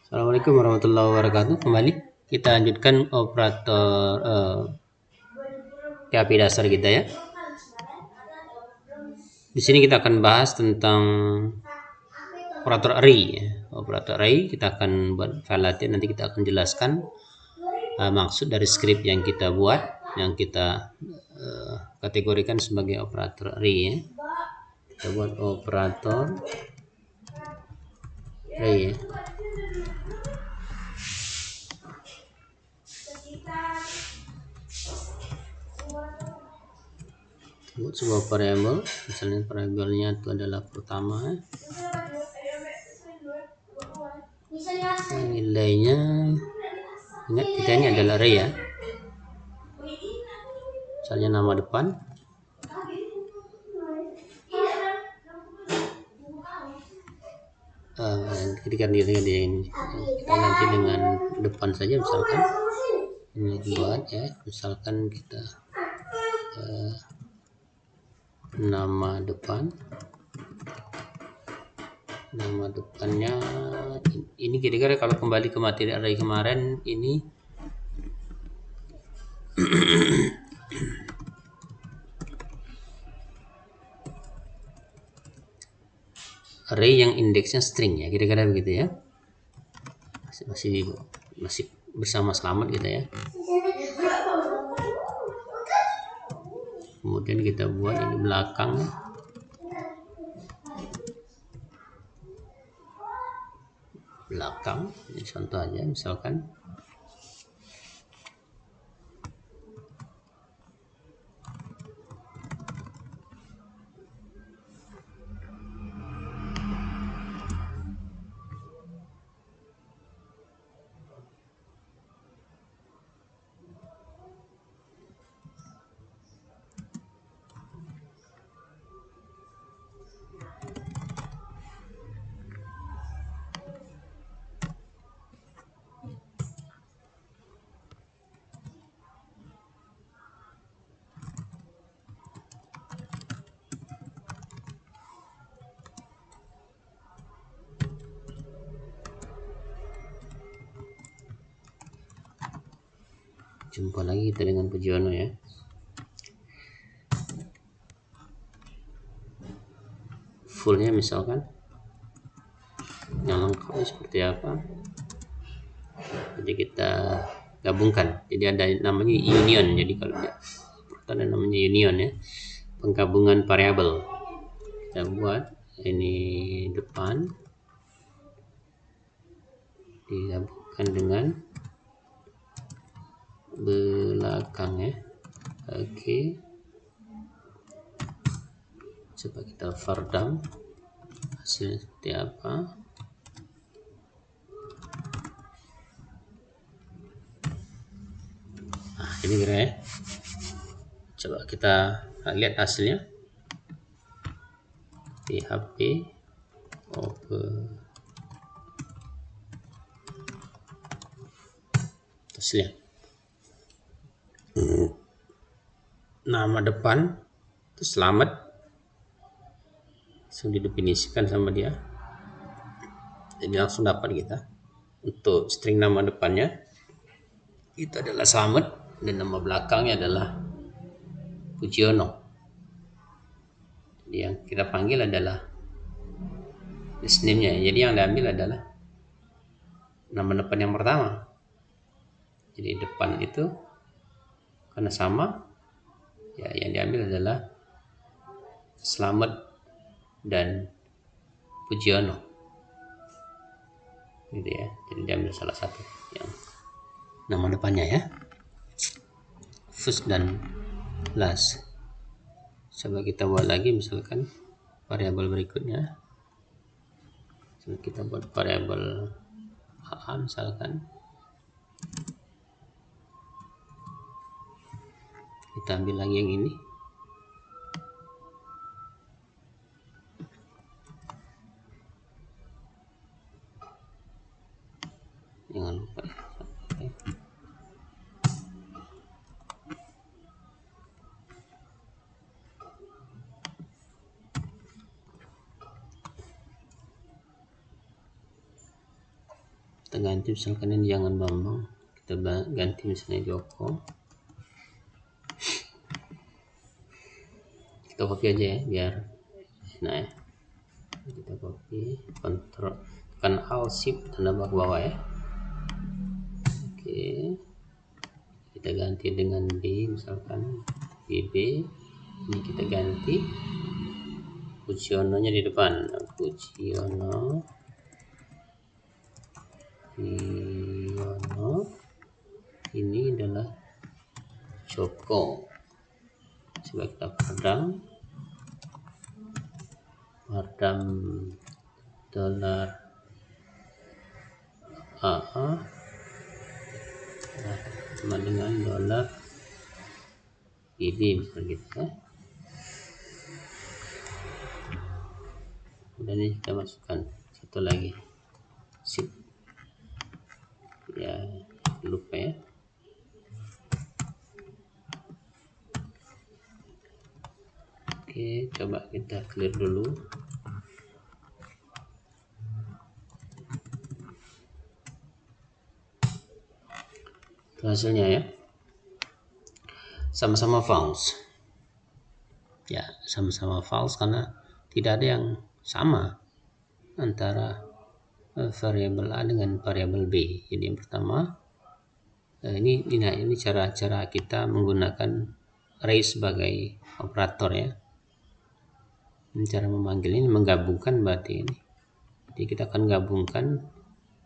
Assalamualaikum warahmatullahi wabarakatuh. Kembali kita lanjutkan operator PHP dasar kita ya. Di sini kita akan bahas tentang operator array. Ya. Operator array kita akan buat file latihan, nanti kita akan jelaskan maksud dari script yang kita buat, yang kita kategorikan sebagai operator array. Ya. Kita buat operator array. Ya. Buat sebuah variabel, misalnya variabelnya itu adalah pertama, nilainya, ingat kita ini adalah array ya, misalnya nama depan, ketika ini kita ganti dengan depan saja, misalkan ini buat ya, misalkan kita nama depannya ini kira-kira kalau kembali ke materi array kemarin ini array yang indeksnya string ya, kira-kira begitu ya, masih bersama selamat gitu ya. Kemudian kita buat ini belakang, ini contoh aja, misalkan jumpa lagi kita dengan Pujiono ya. Fullnya misalkan yang lengkapnya seperti apa, jadi kita gabungkan, jadi ada namanya union. Jadi kalau ada namanya union ya, penggabungan variabel. Kita buat ini depan digabungkan dengan belakang ya. Oke, coba kita fardam hasilnya seperti apa. Nah ini kira ya, coba kita lihat hasilnya. PHP hasilnya nama depan itu selamat, langsung didefinisikan sama dia, jadi langsung dapat kita untuk string nama depannya itu adalah selamat dan nama belakangnya adalah Pujiono. Jadi yang kita panggil adalah list name-nya, jadi yang diambil adalah nama depan yang pertama. Jadi depan itu karena sama ya, yang diambil adalah selamat dan Pujiono gitu ya. Jadi diambil salah satu yang nama depannya ya, first dan last. Coba kita buat lagi misalkan variabel berikutnya, kita buat variabel A misalkan, kita ambil lagi yang ini, jangan lupa ya. Kita kita ganti, misalkan ini jangan Bambang, kita ganti misalnya Joko. Kita copy aja ya biar enak ya. Kita copy, kontrol, tekan Alt Shift tanda ke bawah ya. Oke, kita ganti dengan B, misalkan BB. Ini kita ganti Pujiono-nya di depan, Pujiono, ini adalah Joko. Coba kita pardam dolar AA sama dengan dolar BB misalnya gitu ya. Dan ini kita masukkan satu lagi, sip ya, lupa ya. Oke, coba kita clear dulu. Itu hasilnya ya, sama-sama false ya, sama-sama false karena tidak ada yang sama antara variabel A dengan variabel B. Jadi yang pertama ini cara kita menggunakan array sebagai operator ya. Ini cara memanggil, ini menggabungkan berarti ini. Jadi kita akan gabungkan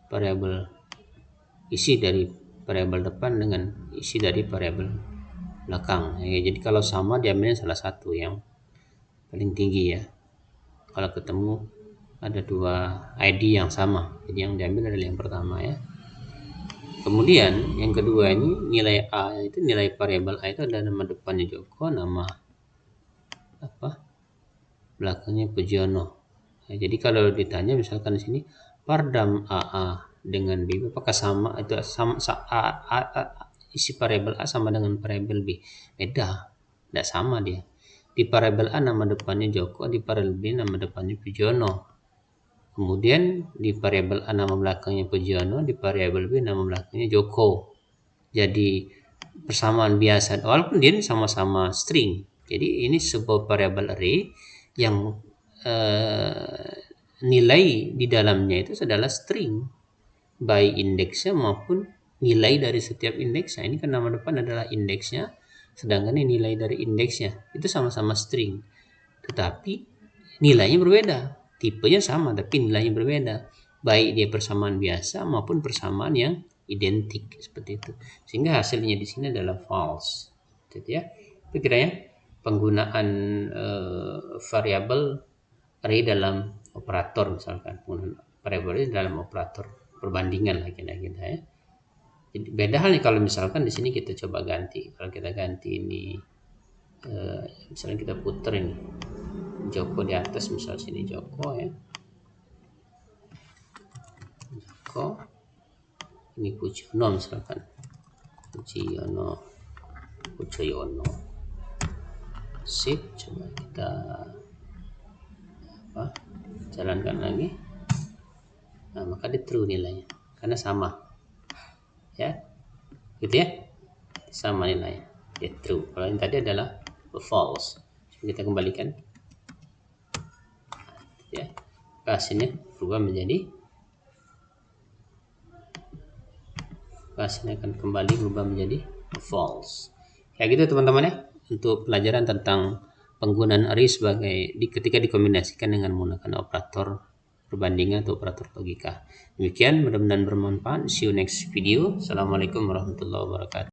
variabel isi dari variabel depan dengan isi dari variabel belakang ya. Jadi kalau sama diambilnya salah satu yang paling tinggi ya. Kalau ketemu ada dua ID yang sama, jadi yang diambil adalah yang pertama ya. Kemudian yang kedua ini nilai A, itu nilai variabel A itu ada nama depannya Joko, nama belakangnya Pujiono. Nah, jadi kalau ditanya misalkan di sini pardam AA dengan B apakah sama, itu sama isi variabel A sama dengan variabel B? Beda, tidak sama dia. Di variabel A nama depannya Joko, di variabel B nama depannya Pujiono. Kemudian di variabel A nama belakangnya Pujiono, di variabel B nama belakangnya Joko. Jadi persamaan biasa, walaupun dia sama-sama string. Jadi ini sebuah variabel array yang nilai di dalamnya itu adalah string, baik indeksnya maupun nilai dari setiap indeksnya. Ini kan nama depan adalah indeksnya, sedangkan ini nilai dari indeksnya itu sama-sama string, tetapi nilainya berbeda. Tipenya sama tapi nilainya berbeda, baik dia persamaan biasa maupun persamaan yang identik seperti itu. Sehingga hasilnya di sini adalah false. Gitu ya. Itu kiranya penggunaan variabel array dalam operator, misalkan penggunaan variabel array dalam operator perbandingan lah kira-kira ya. Jadi beda halnya kalau misalkan di sini kita coba ganti. Kalau kita ganti ini misalnya kita putar ini Joko di atas, misal sini Joko ya, Joko, ini Pujiono misalkan, Pujiono, sip. Coba kita jalankan lagi. Nah, maka dia true nilainya karena sama ya, gitu ya, sama nilainya, dia true. Kalau yang tadi adalah false. Coba kita kembalikan ya, hasilnya berubah menjadi, hasilnya akan kembali berubah menjadi false. Kayak gitu teman-teman ya, untuk pelajaran tentang penggunaan array sebagai ketika dikombinasikan dengan menggunakan operator perbandingan atau operator logika. Demikian, mudah-mudahan bermanfaat. See you next video. Assalamualaikum warahmatullahi wabarakatuh.